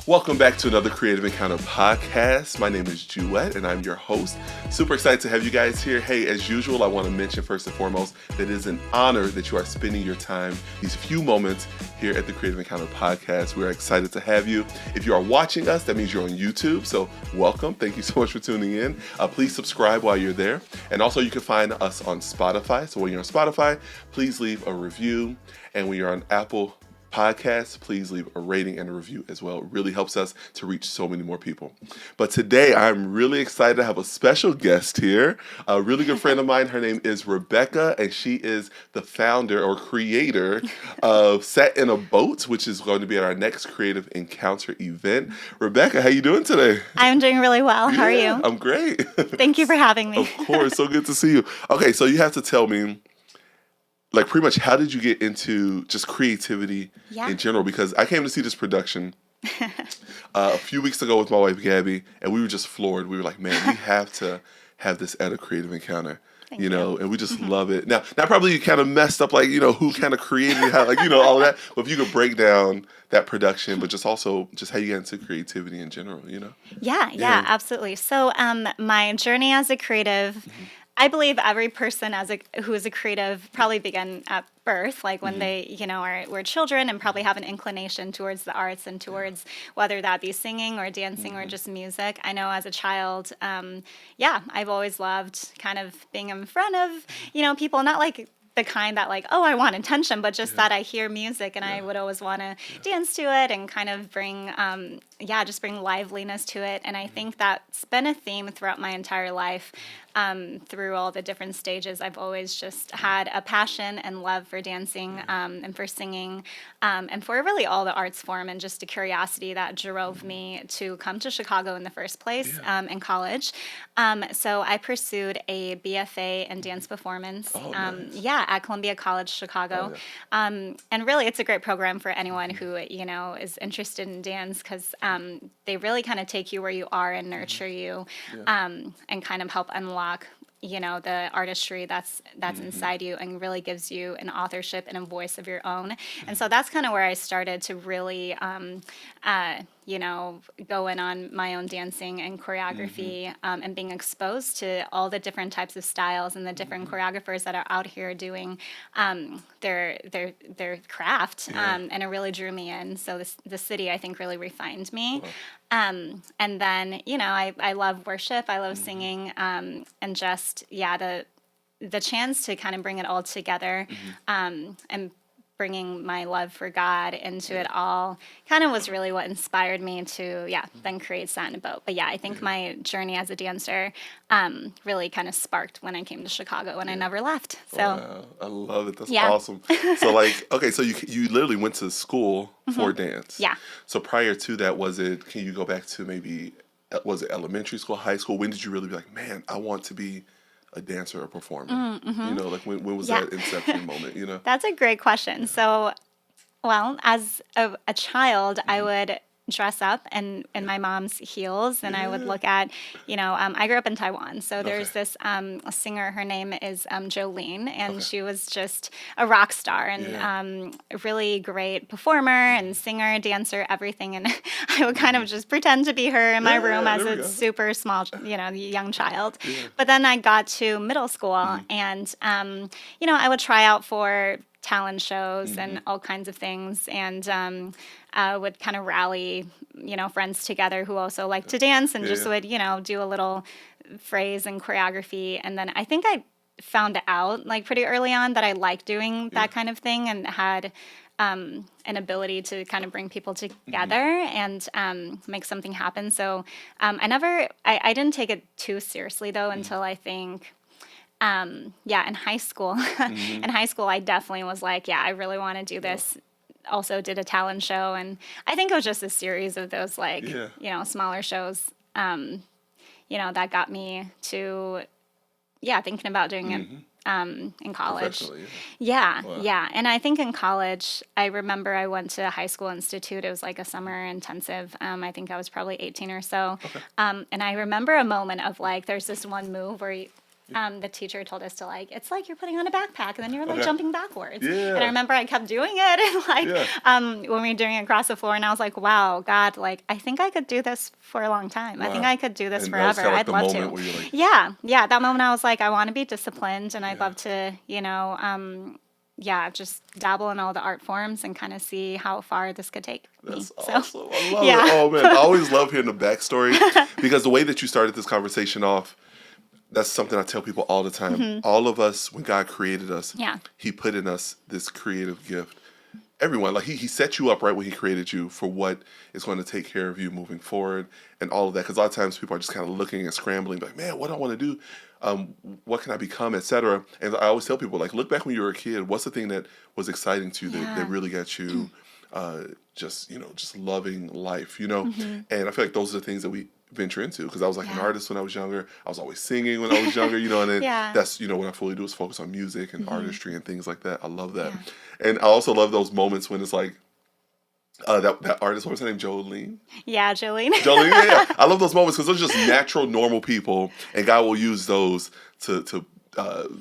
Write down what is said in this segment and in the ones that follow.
Welcome back to another Creative Encounter podcast. My name is Juiette, and I'm your host. Super excited to have you guys here. Hey, as usual, I want to mention first and foremost that it is an honor that you are spending your time, these few moments here at the Creative Encounter podcast. We are excited to have you. If you are watching us, that means you're on YouTube, so welcome. Thank you so much for tuning in. Please subscribe while you're there. And also, you can find us on Spotify. So when you're on Spotify, please leave a review. And when you're on Apple Podcasts, please leave a rating and a review as well. It really helps us to reach so many more people. But today, I'm really excited to have a special guest here, a really good friend of mine. Her name is Rebecca, and she is the founder or creator of Set in a Boat, which is going to be at our next Creative Encounter event. Rebecca, how you doing today? I'm doing really well. How are you? I'm great. Thank you for having me. Of course. So good to see you. Okay, so you have to tell me, like, pretty much, how did you get into just creativity in general? Because I came to see this production a few weeks ago with my wife, Gabby, and we were just floored. We were like, man, we have to have this at a Creative Encounter, you know, and we just love it. Now probably you kind of messed up, like, you know, who kind of created it, how, like, you know, all of that. But if you could break down that production, but just also just how you got into creativity in general, you know? Yeah, absolutely. So my journey as a creative, I believe every person who is a creative probably began at birth, like when they, you know, were children and probably have an inclination towards the arts and towards whether that be singing or dancing or just music. I know as a child, I've always loved kind of being in front of, you know, people, not like the kind that like, oh, I want attention, but just that I hear music and I would always want to dance to it and kind of bring, just bring liveliness to it. And I think that's been a theme throughout my entire life. Through all the different stages, I've always just had a passion and love for dancing and for singing and for really all the arts form, and just a curiosity that drove me to come to Chicago in the first place in college. So I pursued a BFA in dance performance at Columbia College, Chicago. And really, it's a great program for anyone who, you know, is interested in dance, because they really kind of take you where you are and nurture you and kind of help unlock, you know, the artistry that's inside you, and really gives you an authorship and a voice of your own. And so that's kind of where I started to really, go in on my own dancing and choreography and being exposed to all the different types of styles and the different choreographers that are out here doing their craft. And it really drew me in. So the city, I think, really refined me. And then, you know, I love worship. I love singing, and just, the chance to kind of bring it all together, and bringing my love for God into it all kind of was really what inspired me to, then create Set in a Boat. But I think my journey as a dancer really kind of sparked when I came to Chicago, and I never left. So wow. I love it. That's awesome. So, like, okay, so you literally went to school for dance. Yeah. So prior to that, can you go back to maybe, was it elementary school, high school? When did you really be like, man, I want to be a dancer or performer? You know, like when was that inception moment, you know? That's a great question. So, well, as a child, I would dress up in my mom's heels, and I would look at, you know, I grew up in Taiwan. So there's this singer, her name is Jolene, and she was just a rock star and a really great performer and singer, dancer, everything. And I would kind of just pretend to be her in my room as a super small, you know, young child. But then I got to middle school and, you know, I would try out for talent shows and all kinds of things, and would kind of rally, you know, friends together who also like to dance, and just would, you know, do a little phrase and choreography. And then I think I found out, like, pretty early on that I liked doing that kind of thing, and had an ability to kind of bring people together and make something happen. So I didn't take it too seriously, though, until I think in high school. In high school, I definitely was like, I really want to do this. Also did a talent show, and I think it was just a series of those, like, you know, smaller shows, you know, that got me to, thinking about doing it in college. Wow. And I think in college, I remember I went to a high school institute. It was like a summer intensive. I think I was probably 18 or so. And I remember a moment of, like, there's this one move where the teacher told us to like, it's like you're putting on a backpack and then you're like Okay. jumping backwards. Yeah. And I remember I kept doing it and like when we were doing it across the floor, and I was like, wow, God, like I think I could do this for a long time. I think Wow. I could do this And that was forever. kinda like I'd the love moment to. where you're like, Yeah, that moment I was like, I want to be disciplined, and I'd love to, just dabble in all the art forms and kind of see how far this could take me. that's So, awesome. I love yeah. it. Oh man, I always love hearing the backstory because the way that you started this conversation off, that's something I tell people all the time. All of us, when God created us, Yeah. He put in us this creative gift. Everyone, like he set you up right when He created you for what is going to take care of you moving forward and all of that. Because a lot of times people are just kind of looking and scrambling, like, man, what do I want to do? What can I become, etc. And I always tell people, like, look back when you were a kid. What's the thing that was exciting to you that really got you just loving life, And I feel like those are the things that we venture into because I was like an artist when I was younger. I was always singing when I was younger, and then that's, what I fully do is focus on music and artistry and things like that. I love that. And I also love those moments when it's like, that artist, what was her name? Jolene? Yeah, Jolene. Jolene, yeah. I love those moments because those are just natural, normal people, and God will use those to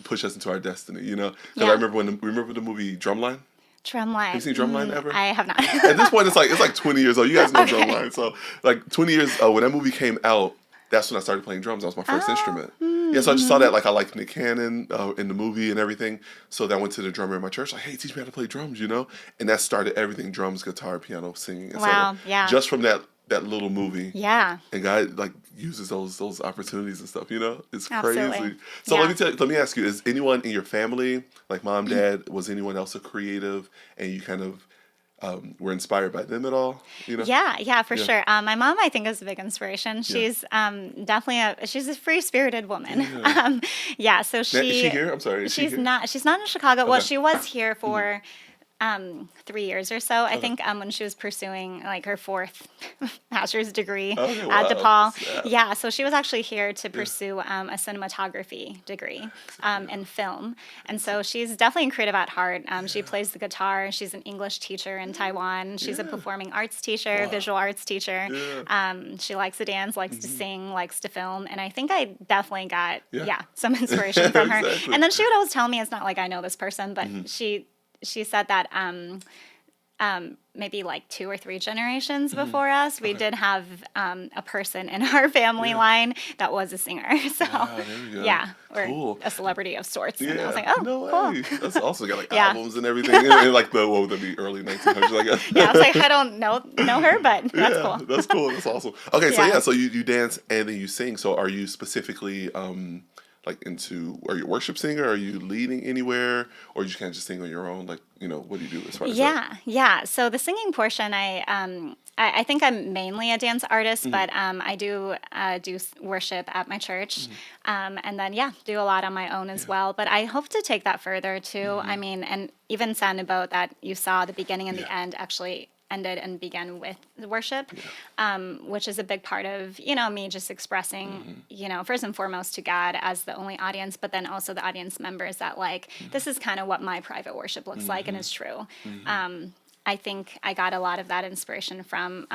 push us into our destiny, Because I remember remember the movie Drumline? Drumline. Have you seen Drumline ever? I have not. At this point, it's like 20 years old. You guys know Drumline. So, like 20 years, when that movie came out, that's when I started playing drums. That was my first instrument. Yeah, so I just saw that, like, I liked Nick Cannon in the movie and everything. So then I went to the drummer in my church, like, hey, teach me how to play drums, And that started everything: drums, guitar, piano, singing, etc. Wow, yeah. Just from that little movie. Yeah. And God, like, uses those opportunities and stuff, It's Absolutely. crazy. So let me ask you, is anyone in your family, like mom, dad, was anyone else a creative and you kind of were inspired by them at all? Yeah, for sure. My mom, I think, is a big inspiration. She's definitely she's a free-spirited woman. So Is she here? I'm sorry. She's not in Chicago. Well, she was here for 3 years or so. I think when she was pursuing like her fourth master's degree at DePaul. Yeah, so she was actually here to pursue a cinematography degree in film. And so she's definitely creative at heart. She plays the guitar. She's an English teacher in Taiwan. She's a performing arts teacher, visual arts teacher. She likes to dance, likes to sing, likes to film. And I think I definitely got some inspiration from her. Exactly. And then she would always tell me, it's not like I know this person, but she said that maybe like 2 or 3 generations before us, we did have a person in our family line that was a singer. So there we go. or Cool. a celebrity of sorts. Yeah. And I was like, oh, no cool. way. That's awesome. Got like albums and everything. And like what would that be, early 1900s, I guess. Yeah, I was like, I don't know her, but that's cool. That's cool. That's awesome. Okay, so you dance and then you sing. So are you specifically like are you a worship singer? Are you leading anywhere? Or you kind of just sing on your own? Like, what do you do as far as that? Yeah. So the singing portion, I think I'm mainly a dance artist, but I do worship at my church, and then do a lot on my own as well. But I hope to take that further too. I mean, and even Sound Boat that you saw, the beginning and the end actually ended and began with the worship, which is a big part of, me just expressing, first and foremost to God as the only audience, but then also the audience members that like, this is kind of what my private worship looks like and is true. I think I got a lot of that inspiration from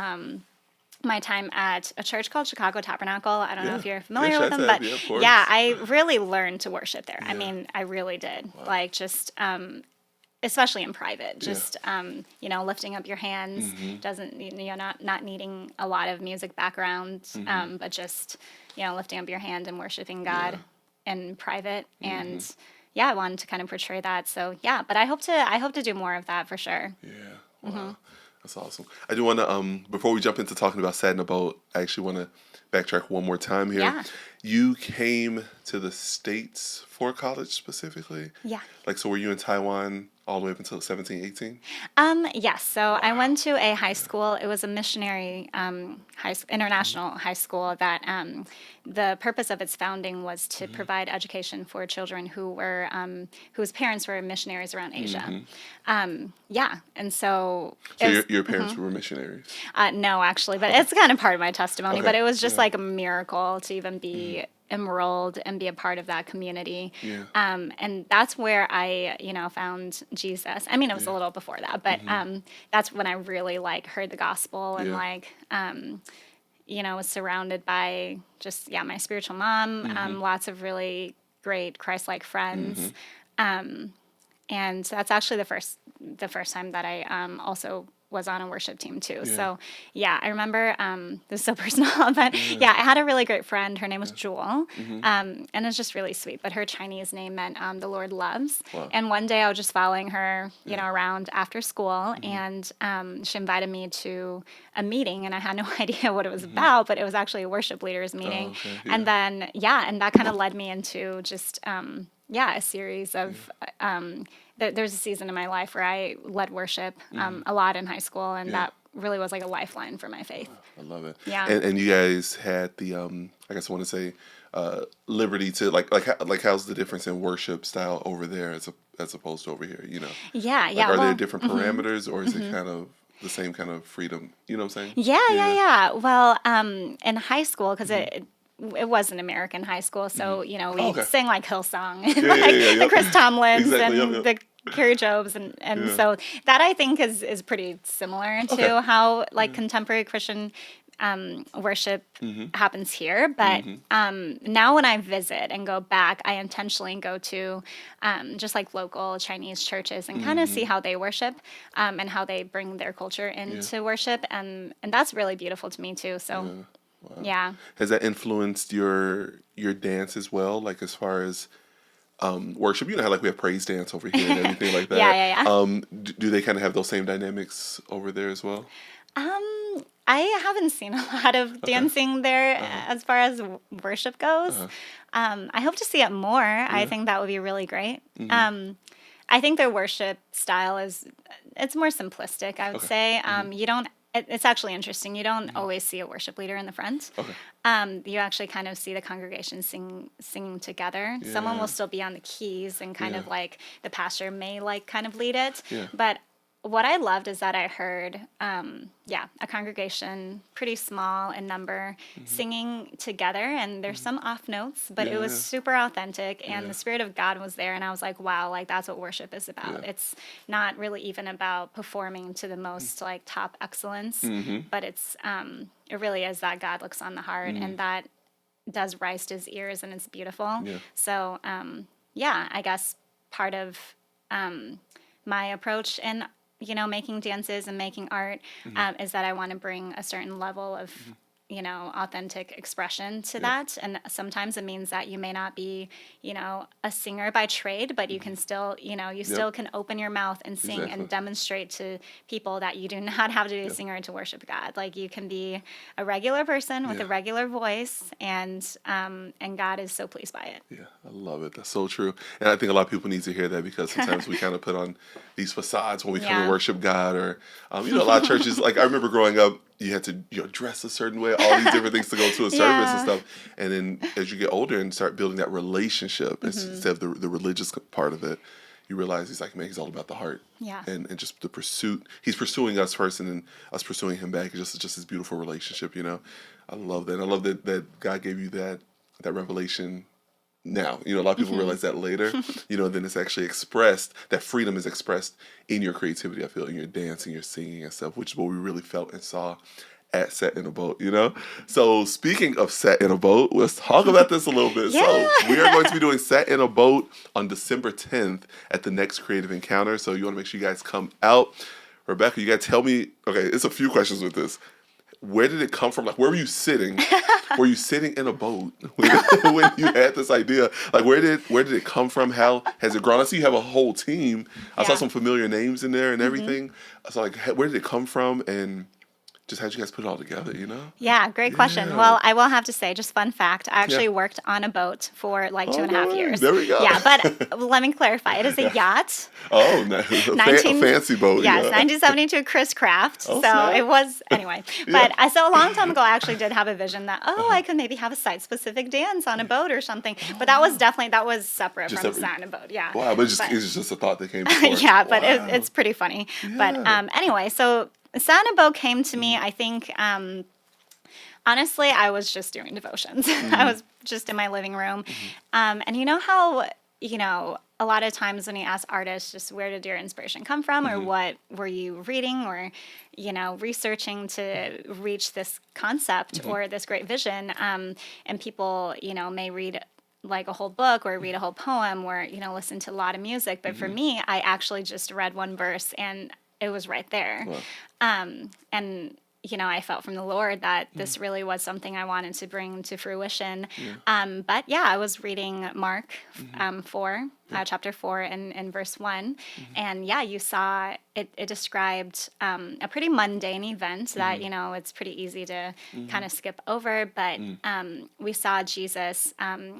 my time at a church called Chicago Tabernacle. I don't know if you're familiar with them, but I really learned to worship there. I mean, I really did. Wow. Like just, especially in private, just lifting up your hands, doesn't not needing a lot of music background, but just lifting up your hand and worshiping God in private, and I wanted to kind of portray that. So but I hope to do more of that for sure. Yeah, wow, that's awesome. I do want to before we jump into talking about Sad Boat, I actually want to backtrack one more time here. Yeah. You came to the States for college specifically? Yeah. Like, so were you in Taiwan all the way up until 17, 18? Yes. So I went to a high school. It was a missionary international high school that the purpose of its founding was to provide education for children whose parents were missionaries around Asia. And so your parents were missionaries? No, actually, but it's kind of part of my testimony. Okay. But it was just like a miracle to even be enrolled and be a part of that community. Yeah. And that's where I, found Jesus. I mean, it was a little before that, but that's when I really heard the gospel and was surrounded by just, my spiritual mom, lots of really great Christ-like friends. And that's actually the first time that I also was on a worship team too. Yeah. So yeah, I remember, this is so personal, but yeah, I had a really great friend. Her name was Juiette, and it's just really sweet. But her Chinese name meant the Lord loves. Wow. And one day I was just following her, you know, around after school, and she invited me to a meeting, and I had no idea what it was about, but it was actually a worship leaders meeting. Oh, okay. And then and that kind of led me into just a series of. There's a season in my life where I led worship a lot in high school, and that really was like a lifeline for my faith. I love it. Yeah. And you guys had the I guess I want to say liberty to like how's the difference in worship style over there as opposed to over here? You know. Yeah. Like, are there different parameters, or is it kind of the same kind of freedom? You know what I'm saying? Yeah. Well, in high school, because it was an American high school, so you know we sang like Hillsong, and the Chris Tomlins and the Carrie Jobes, and so that I think is pretty similar to how like contemporary Christian worship happens here. But now when I visit and go back, I intentionally go to just like local Chinese churches and kind of see how they worship and how they bring their culture into worship, and that's really beautiful to me too. So. Wow. Yeah. Has that influenced your dance as well? Like as far as worship, you know how like we have praise dance over here and everything like that. Yeah. Do they kind of have those same dynamics over there as well? I haven't seen a lot of dancing there as far as worship goes. I hope to see it more. I think that would be really great. I think their worship style it's more simplistic, I would say. You don't. It's actually interesting. You don't always see a worship leader in the front. You actually kind of see the congregation singing together. Yeah. Someone will still be on the keys and kind of like the pastor may like kind of lead it. Yeah. But what I loved is that I heard, a congregation pretty small in number singing together, and there's some off notes, but it was super authentic, and the Spirit of God was there, and I was like, wow, like that's what worship is about. It's not really even about performing to the most like top excellence, but it really is that God looks on the heart, and that does rise to his ears, and it's beautiful. Yeah. So, I guess part of my approach and making dances and making art is that I want to bring a certain level of, authentic expression to that. And sometimes it means that you may not be, a singer by trade, but you can still, still can open your mouth and sing and demonstrate to people that you do not have to be a singer to worship God. Like you can be a regular person with a regular voice, and God is so pleased by it. Yeah, I love it. That's so true. And I think a lot of people need to hear that, because sometimes we kind of put on these facades when we come to worship God, or, a lot of churches, like I remember growing up, you had to dress a certain way, all these different things to go to a service and stuff. And then as you get older and start building that relationship instead of the religious part of it, you realize he's all about the heart. Yeah. And just the pursuit. He's pursuing us first, and then us pursuing him back. It's just this beautiful relationship, I love that. And I love that God gave you that revelation now. A lot of people realize that later, then it's actually expressed, that freedom is expressed in your creativity, I feel, in your dancing, your singing and stuff, which is what we really felt and saw at Set in a Boat, So speaking of Set in a Boat, let's talk about this a little bit. So we are going to be doing Set in a Boat on December 10th at the next Creative Encounter. So you want to make sure you guys come out. Rebecca, you got to tell me, okay, it's a few questions with this. Where did it come from? Like, where were you sitting? Were you sitting in a boat when you had this idea? Like, where did it come from? How has it grown? I see you have a whole team. I saw some familiar names in there and everything. So, like, where did it come from? And just how'd you guys put it all together, Yeah, great question. Well, I will have to say, just fun fact, I actually worked on a boat for like 2.5 years. There we go. Yeah, but let me clarify. It is a yacht. Oh, nice. A fancy boat. Yes, 1972 Chris Craft. Oh, so it was, anyway. But so a long time ago, I actually did have a vision that, I could maybe have a site-specific dance on a boat or something. But that was separate from sat in a boat. Yeah. Wow, but it's just a thought that came before. Yeah, but it's pretty funny. Yeah. But anyway, so Sat in a Boat came to me, I think, honestly, I was just doing devotions. I was just in my living room. And you know how, a lot of times when you ask artists, just where did your inspiration come from, or what were you reading or, researching to reach this concept or this great vision? And people, may read like a whole book or read a whole poem or, listen to a lot of music. But for me, I actually just read one verse and it was right there. Wow. And I felt from the Lord that this really was something I wanted to bring to fruition. But yeah, I was reading Mark 4, chapter 4 and verse 1. And yeah, you saw it described a pretty mundane event that, it's pretty easy to kind of skip over. But we saw Jesus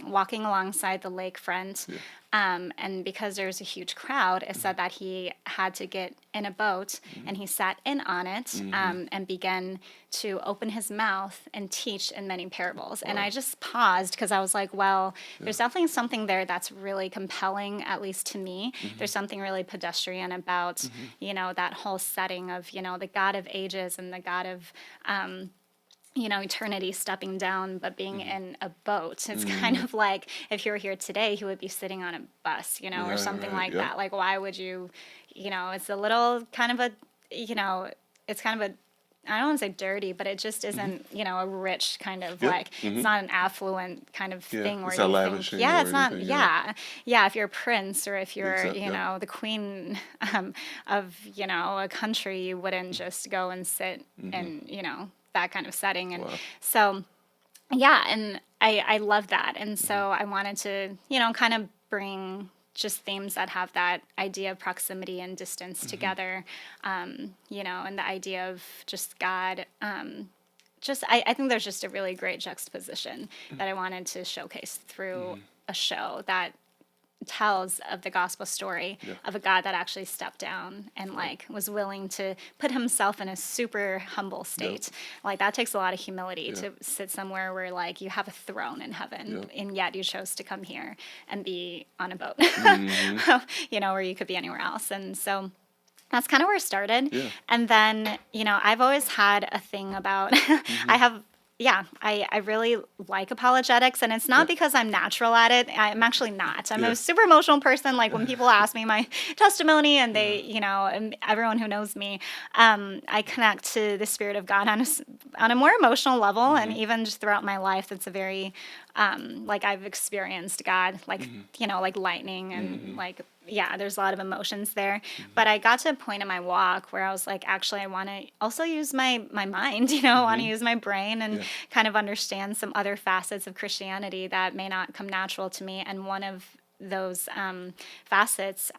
walking alongside the lakefront. And because there was a huge crowd, it said that he had to get in a boat and he sat in on it and began to open his mouth and teach in many parables. Wow. And I just paused because I was like, well, there's definitely something there that's really compelling, at least to me. There's something really pedestrian about, that whole setting of, the God of ages and the God of eternity stepping down, but being in a boat. It's kind of like if you were here today, he would be sitting on a bus, or something like that. Like, why would you, it's a little kind of a, it's kind of a, I don't want to say dirty, but it just isn't, a rich kind of like, it's not an affluent kind of thing where it's you not think, lavishing it's not, anything, if you're a prince or if you're, the queen of, a country, you wouldn't just go and sit and, that kind of setting. And so, and I love that. And so I wanted to, kind of bring just themes that have that idea of proximity and distance together, and the idea of just God. I think there's just a really great juxtaposition that I wanted to showcase through a show that tells of the gospel story of a God that actually stepped down and like was willing to put himself in a super humble state. Like that takes a lot of humility to sit somewhere where like you have a throne in heaven and yet you chose to come here and be on a boat, where you could be anywhere else. And so that's kind of where it started. And then, I've always had a thing about, I really like apologetics, and it's not because I'm natural at it. I'm actually not. I'm a super emotional person. Like when people ask me my testimony and they, and everyone who knows me, I connect to the Spirit of God on a more emotional level. And even just throughout my life, it's a very, like I've experienced God, like, like lightning and like, there's a lot of emotions there. But I got to a point in my walk where I was like, actually, I want to also use my mind, I want to use my brain and kind of understand some other facets of Christianity that may not come natural to me. And one of those facets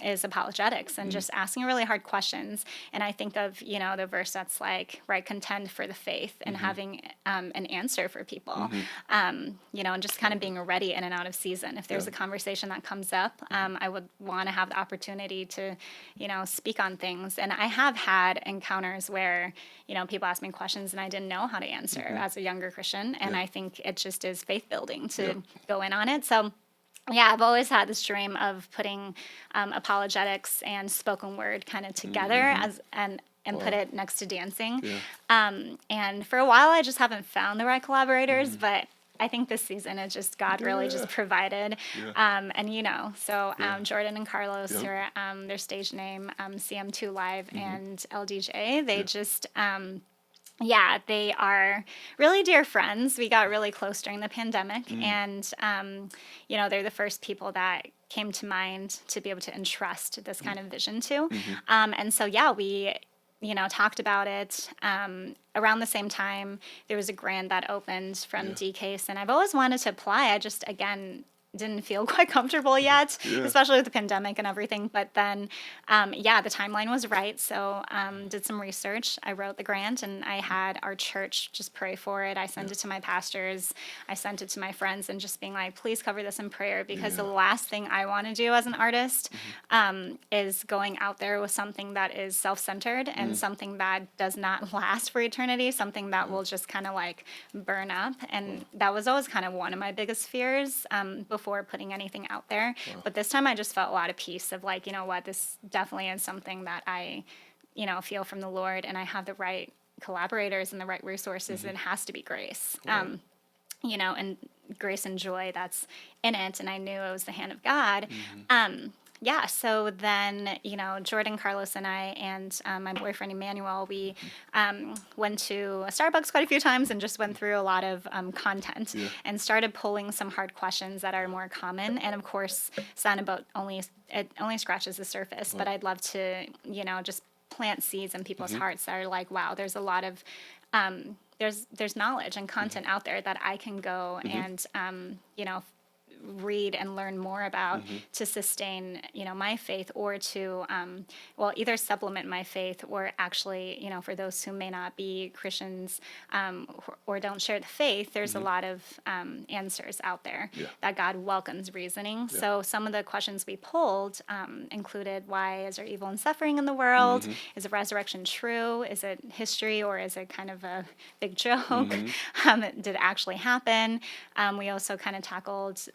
is apologetics and just asking really hard questions. And I think of, the verse that's like, right, contend for the faith and having an answer for people, and just kind of being ready in and out of season. If there's a conversation that comes up, I would want to have the opportunity to, speak on things. And I have had encounters where, people ask me questions and I didn't know how to answer as a younger Christian. And I think it just is faith building to go in on it. So I've always had this dream of putting apologetics and spoken word kind of together and put it next to dancing. And for a while, I just haven't found the right collaborators, but I think this season it just God really just provided. And so Jordan and Carlos are their stage name, CM2 Live and LDJ. They just they are really dear friends. We got really close during the pandemic, and they're the first people that came to mind to be able to entrust this kind of vision to. And so we talked about it. Around the same time, there was a grant that opened from DCASE, and I've always wanted to apply. I just, again, didn't feel quite comfortable yet, especially with the pandemic and everything. But then, the timeline was right. So did some research. I wrote the grant, and I had our church just pray for it. I sent it to my pastors. I sent it to my friends, and just being like, please cover this in prayer, because the last thing I want to do as an artist is going out there with something that is self-centered and something that does not last for eternity, something that will just kind of like burn up. And that was always kind of one of my biggest fears before putting anything out there. But this time I just felt a lot of peace of like, this definitely is something that I, feel from the Lord, and I have the right collaborators and the right resources. It has to be grace, and grace and joy that's in it. And I knew it was the hand of God. yeah, so then, Jordan, Carlos, and I, and my boyfriend Emmanuel, we went to Starbucks quite a few times and just went through a lot of content and started pulling some hard questions that are more common. And of course, Sound About it only scratches the surface, but I'd love to, just plant seeds in people's hearts that are like, wow, there's a lot of there's knowledge and content out there that I can go and read and learn more about to sustain, my faith, or to, either supplement my faith, or actually, for those who may not be Christians or don't share the faith, there's a lot of answers out there that God welcomes reasoning. So some of the questions we pulled included, why is there evil and suffering in the world? Is the resurrection true? Is it history, or is it kind of a big joke? Did it actually happen? We also kind of tackled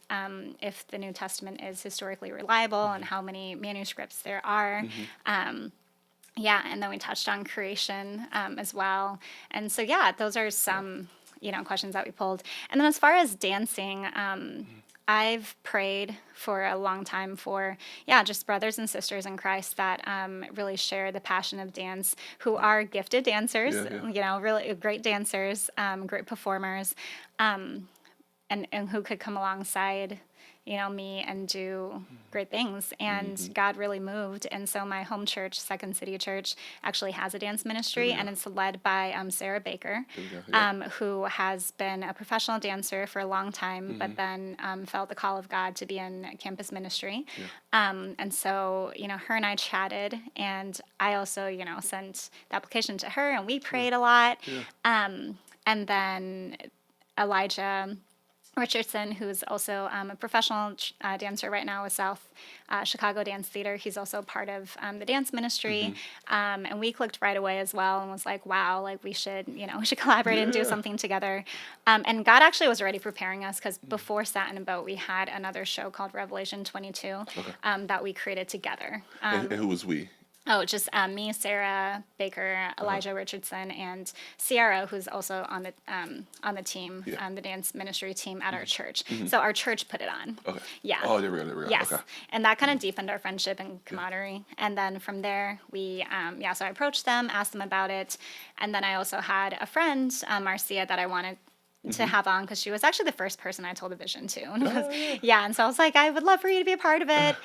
if the New Testament is historically reliable and how many manuscripts there are. And then we touched on creation as well. And so, those are some, questions that we pulled. And then as far as dancing, I've prayed for a long time for, just brothers and sisters in Christ that really share the passion of dance, who are gifted dancers, really great dancers, great performers, and who could come alongside me and do great things. And God really moved. And so my home church, Second City Church, actually has a dance ministry, and it's led by Sarah Baker, who has been a professional dancer for a long time, but then felt the call of God to be in campus ministry. And so, her and I chatted, and I also, sent the application to her, and we prayed a lot. And then Elijah Richardson, who's also a professional dancer right now with South Chicago Dance Theater. He's also part of the dance ministry. And we clicked right away as well, and was like, wow, like we should collaborate and do something together. And God actually was already preparing us, because before Sat in a Boat, we had another show called Revelation 22 that we created together. And who was we? Oh, just me, Sarah Baker, Elijah Richardson, and Sierra, who's also on the team, the dance ministry team at our church. So our church put it on. Okay. Yeah. Oh, there we go. Yes. Okay. And that kind of deepened our friendship and camaraderie. And then from there, we, so I approached them, asked them about it. And then I also had a friend, Marcia, that I wanted to have on, because she was actually the first person I told the vision to. And and so I was like, I would love for you to be a part of it.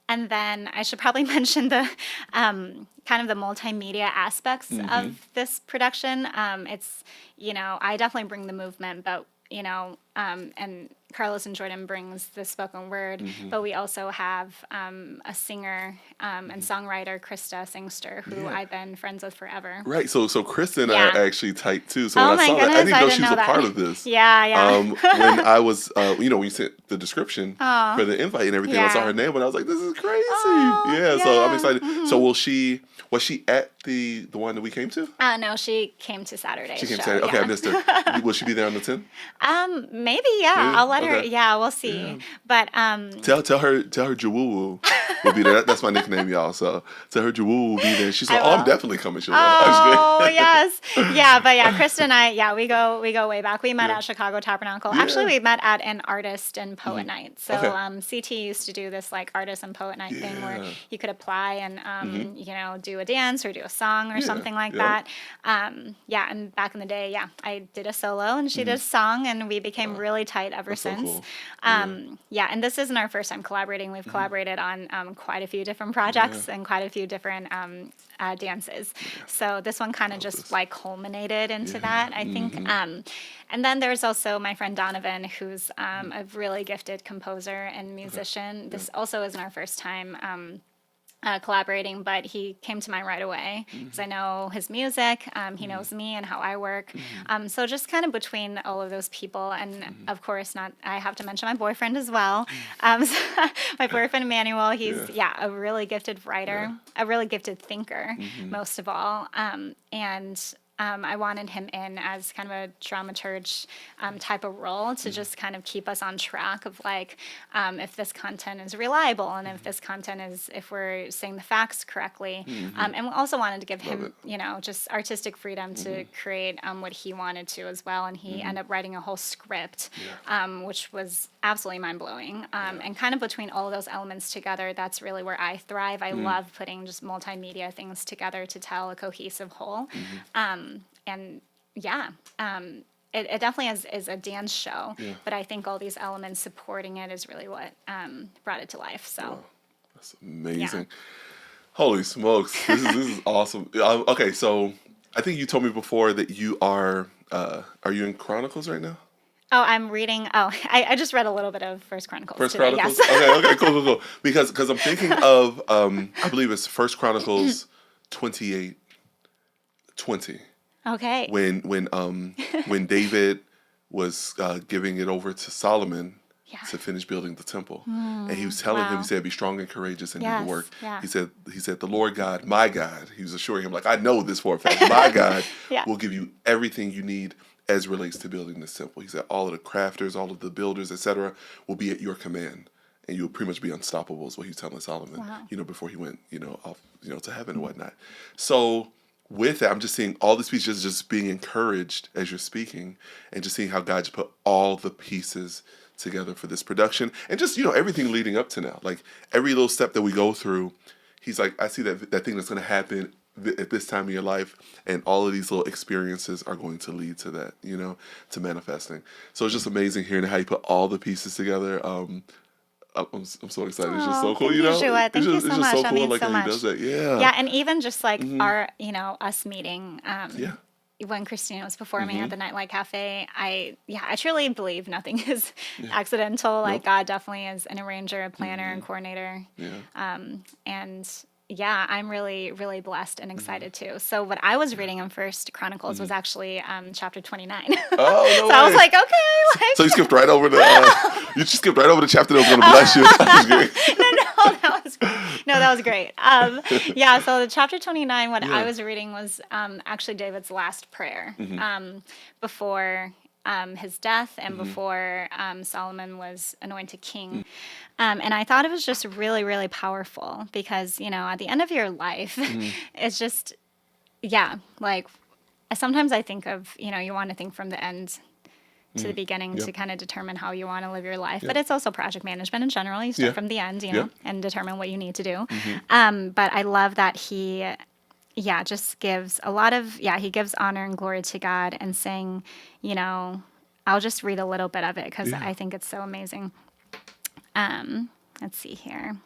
And then I should probably mention the kind of the multimedia aspects of this production. It's, I definitely bring the movement, but, and Carlos and Jordan brings the spoken word, but we also have a singer and songwriter, Krista Singster, who I've been friends with forever. Right. So Krista and I are actually tight too. So when I saw that, I didn't know she was a part of this. When I was, when you sent the description for the invite and everything, I saw her name and I was like, this is crazy. So I'm excited. So was she at the one that we came to? No, she came to Saturday. She came to Saturday. Okay, I missed her. Will she be there on the 10th? Maybe, I'll let her. Yeah, we'll see. Yeah. But tell her Juwu will be there. That's my nickname, y'all. So tell her Juwu will be there. She's like, I'm definitely coming. She'll yes. But Krista and I, we go way back. We met at Chicago Tabernacle. Actually, we met at an artist and poet night. So CT used to do this like artist and poet night thing where you could apply and do a dance or do a song or something like that. And back in the day, I did a solo and she did a song, and we became really tight ever since. So cool. And this isn't our first time collaborating. We've collaborated on quite a few different projects and quite a few different dances. So this one kind of just like culminated into that, I think. And then there's also my friend Donovan, who's a really gifted composer and musician. This also isn't our first time collaborating, but he came to mind right away because I know his music, he knows me and how I work. So just kind of between all of those people, and of course I have to mention my boyfriend as well. My boyfriend Emmanuel, he's a really gifted writer, a really gifted thinker, most of all. And I wanted him in as kind of a dramaturge type of role to just kind of keep us on track of like if this content is reliable and if this content is, if we're saying the facts correctly. And we also wanted to give him, just artistic freedom to create what he wanted to as well. And he ended up writing a whole script, which was absolutely mind-blowing. And kind of between all of those elements together, that's really where I thrive. I love putting just multimedia things together to tell a cohesive whole. It definitely is a dance show, but I think all these elements supporting it is really what brought it to life. So wow, that's amazing. Holy smokes, this is awesome. Okay, so I think you told me before that you are you in Chronicles right now? Oh, I'm reading. Oh, I just read a little bit of First Chronicles. First today, Chronicles. Yes. Okay, cool. Because I'm thinking of I believe it's First Chronicles 28:20. Okay. When David was giving it over to Solomon to finish building the temple, and he was telling him, he said, "Be strong and courageous and do the work." Yeah. He said, "The Lord God, my God," he was assuring him, like, I know this for a fact, my God will give you everything you need as relates to building this temple. He said, all of the crafters, all of the builders, etc., will be at your command, and you will pretty much be unstoppable. Is what he was telling Solomon, before he went, off, to heaven and whatnot. So with that, I'm just seeing all these pieces just being encouraged as you're speaking, and just seeing how God just put all the pieces together for this production, and just everything leading up to now, like every little step that we go through. He's like, I see that thing that's going to happen at this time of your life, and all of these little experiences are going to lead to that, to manifesting. So it's just amazing hearing how you put all the pieces together. I'm so excited. It's just so cool, Thank you, Juiette. Thank you so it's just much. so That cool, means like so how much. he does that. Yeah. Yeah, and even just like our, us meeting. When Christina was performing at the Nightlight Cafe, I truly believe nothing is accidental. Like God definitely is an arranger, a planner, and coordinator. And I'm really, really blessed and excited too. So what I was reading in First Chronicles was actually chapter 29. Oh, no So I was way. like, okay, So you skipped right over the you just skipped right over the chapter that was going to bless you. that was great. So the chapter 29, what I was reading was actually David's last prayer before his death and before Solomon was anointed king. And I thought it was just really, really powerful because, at the end of your life, it's just, like sometimes I think of, you want to think from the end to the beginning to kind of determine how you want to live your life. But it's also project management in general. You start from the end, and determine what you need to do. But I love that he, just gives a lot of, he gives honor and glory to God and saying, I'll just read a little bit of it because I think it's so amazing. Let's see here.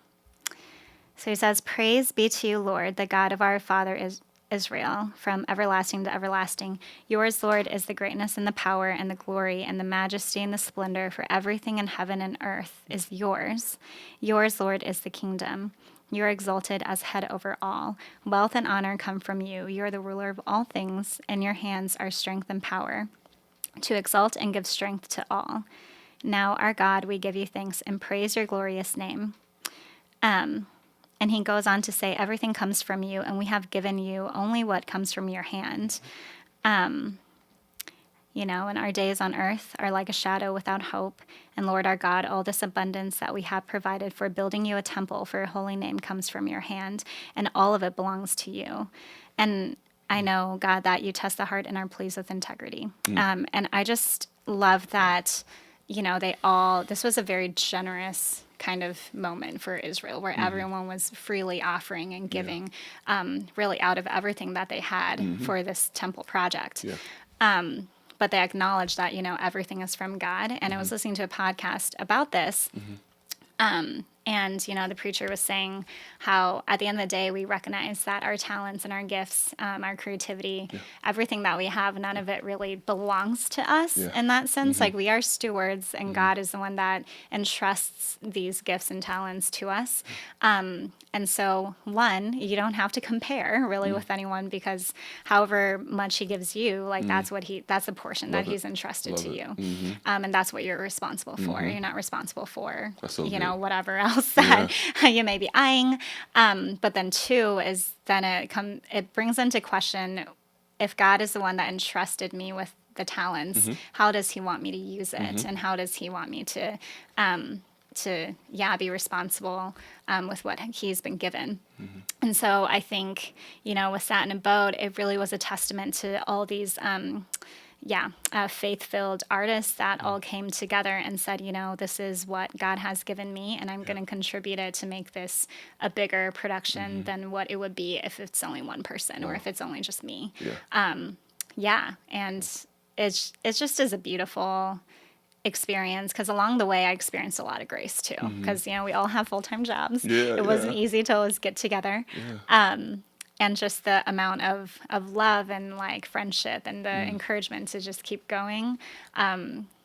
So he says, "Praise be to you, Lord, the God of our father Israel, from everlasting to everlasting. Yours, Lord, is the greatness and the power and the glory and the majesty and the splendor, for everything in heaven and earth is yours. Yours, Lord, is the kingdom. You are exalted as head over all. Wealth and honor come from you. You are the ruler of all things. In your hands are strength and power, to exalt and give strength to all. Now, our God, we give you thanks and praise your glorious name." And he goes on to say, everything comes from you, and we have given you only what comes from your hand. And our days on earth are like a shadow without hope. And Lord our God, all this abundance that we have provided for building you a temple for your holy name comes from your hand, and all of it belongs to you. And I know, God, that you test the heart and are pleased with integrity. And I just love that, this was a very generous kind of moment for Israel where everyone was freely offering and giving really out of everything that they had for this temple project. But they acknowledged that, everything is from God. And I was listening to a podcast about this. And, the preacher was saying how at the end of the day, we recognize that our talents and our gifts, our creativity, everything that we have, none of it really belongs to us in that sense. Like we are stewards, and God is the one that entrusts these gifts and talents to us. And so, you don't have to compare really with anyone, because however much he gives you, like that's the portion that he's entrusted to you. And that's what you're responsible for. You're not responsible for, whatever else that you may be eyeing. But then two is then it brings into question if God is the one that entrusted me with the talents, how does he want me to use it? And how does he want me to be responsible with what he's been given? And so I think, with Sat in a Boat, it really was a testament to all these faith-filled artists that all came together and said, this is what God has given me, and I'm going to contribute it to make this a bigger production than what it would be if it's only one person or if it's only just me. And it's just as a beautiful experience, because along the way I experienced a lot of grace too, because we all have full-time jobs. It wasn't easy to always get together. And just the amount of love and like friendship and the encouragement to just keep going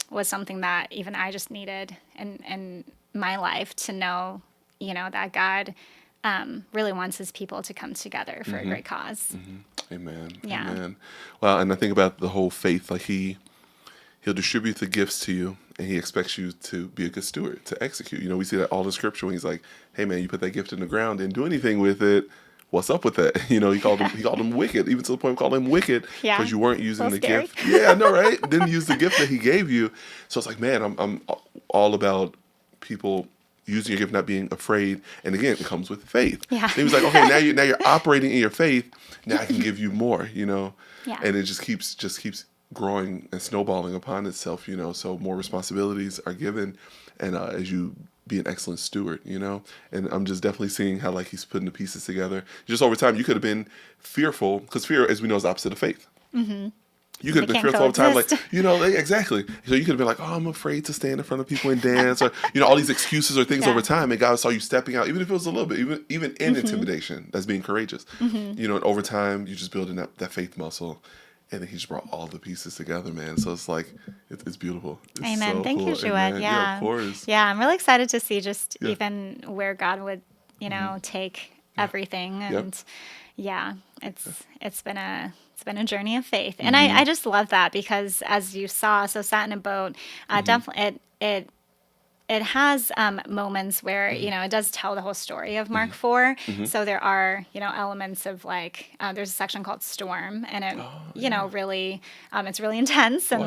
was something that even I just needed in my life, to know, that God really wants his people to come together for a great cause. Amen. Yeah. Amen. Well, and I think about the whole faith, like he'll distribute the gifts to you, and he expects you to be a good steward, to execute. We see that all in scripture when he's like, hey man, you put that gift in the ground, didn't do anything with it. What's up with that? He called him wicked, even to the point of calling him wicked because you weren't using the scary. gift. Yeah, I know, right? Didn't use the gift that he gave you. So it's like, man, I'm all about people using your gift, not being afraid. And again, it comes with faith. Yeah. And he was like, okay, now you're operating in your faith. Now I can give you more. Yeah. And it just keeps growing and snowballing upon itself. So more responsibilities are given, and as you be an excellent steward, and I'm just definitely seeing how like he's putting the pieces together. Just over time, you could have been fearful, because fear, as we know, is the opposite of faith. You could have been fearful all the time, like, exactly. So you could have been like, oh, I'm afraid to stand in front of people and dance, or all these excuses or things over time. And God saw you stepping out, even if it was a little bit, even in intimidation, that's being courageous. And over time, you're just building that faith muscle. And then he just brought all the pieces together, man. So it's like, it's beautiful. It's Amen. so Thank cool. you, Juiette. Amen. Yeah. Of course. Yeah, I'm really excited to see just even where God would, take everything. And it's been a journey of faith. And I just love that, because as you saw, so Sat in a Boat, definitely it has moments where, it does tell the whole story of Mark 4. So there are, elements of like, there's a section called Storm, and it, really, it's really intense and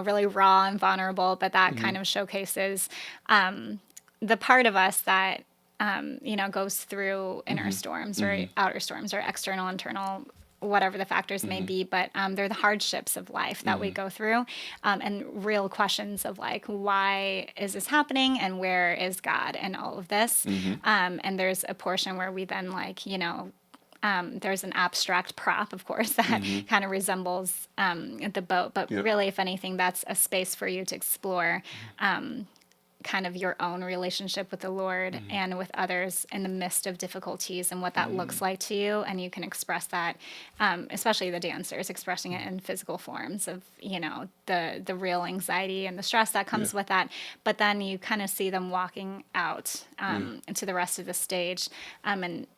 really raw and vulnerable, but that kind of showcases the part of us that, goes through inner storms or outer storms or external, internal, whatever the factors may be, but they're the hardships of life that we go through, and real questions of like, why is this happening, and where is God in all of this? And there's a portion where we then like, there's an abstract prop, of course, that kind of resembles the boat, but really, if anything, that's a space for you to explore kind of your own relationship with the Lord and with others in the midst of difficulties, and what that looks like to you. And you can express that, especially the dancers, expressing it in physical forms of, the real anxiety and the stress that comes with that. But then you kind of see them walking out into the rest of the stage, and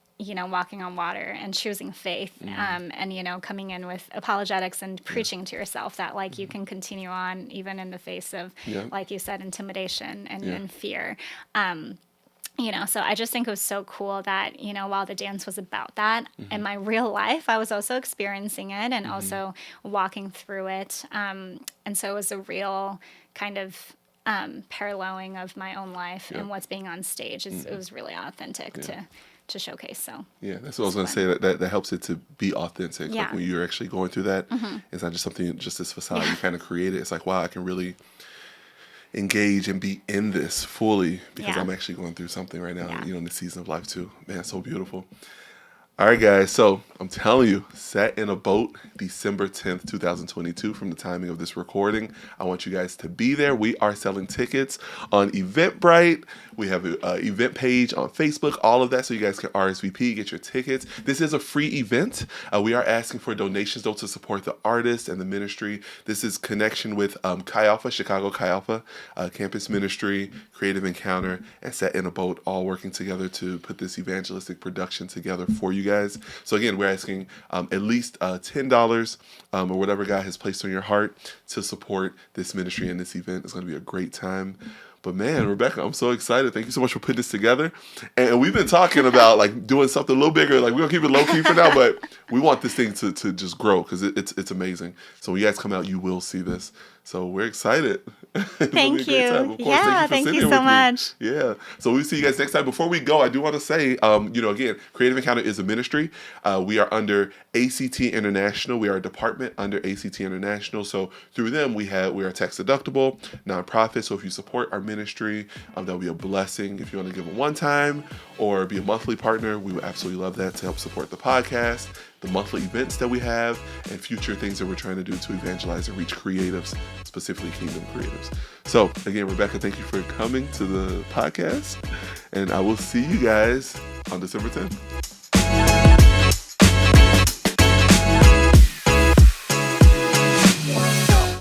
walking on water and choosing faith, and, coming in with apologetics and preaching to yourself that, like, you can continue on even in the face of, like you said, intimidation and fear. So I just think it was so cool that, while the dance was about that, in my real life, I was also experiencing it and also walking through it. And so it was a real kind of paralleling of my own life and what's being on stage. It was really authentic to showcase. So that's what I was going to say. That helps it to be authentic. Like when you're actually going through that, it's not just something, just this facade you kind of created. It's like, wow, I can really engage and be in this fully, because I'm actually going through something right now, in this season of life too. Man, it's so beautiful. All right, guys. So I'm telling you, Sat in a Boat, December 10th, 2022, from the timing of this recording. I want you guys to be there. We are selling tickets on Eventbrite. We have an event page on Facebook, all of that, so you guys can RSVP, get your tickets. This is a free event. We are asking for donations, though, to support the artists and the ministry. This is connection with Chi Alpha, Chicago Chi Alpha, Campus Ministry, Creative Encounter, and Sat in a Boat, all working together to put this evangelistic production together for you guys. So again, we're asking at least $10 or whatever God has placed on your heart to support this ministry and this event. It's going to be a great time. But man, Rebecca, I'm so excited. Thank you so much for putting this together. And we've been talking about like doing something a little bigger. Like we're gonna keep it low key for now, but we want this thing to just grow because it's amazing. So when you guys come out, you will see this. So we're excited. Thank you. Of course, Yeah, thank thank you you so much. Yeah. So we'll see you guys next time. Before we go, I do want to say, again, Creative Encounter is a ministry. We are under ACT International. We are a department under ACT International. So through them, we are tax deductible, nonprofit. So if you support our ministry, that will be a blessing. If you want to give a one-time or be a monthly partner, we would absolutely love that to help support the podcast, the monthly events that we have, and future things that we're trying to do to evangelize and reach creatives, specifically kingdom creatives. So again, Rebecca, thank you for coming to the podcast, and I will see you guys on December 10th.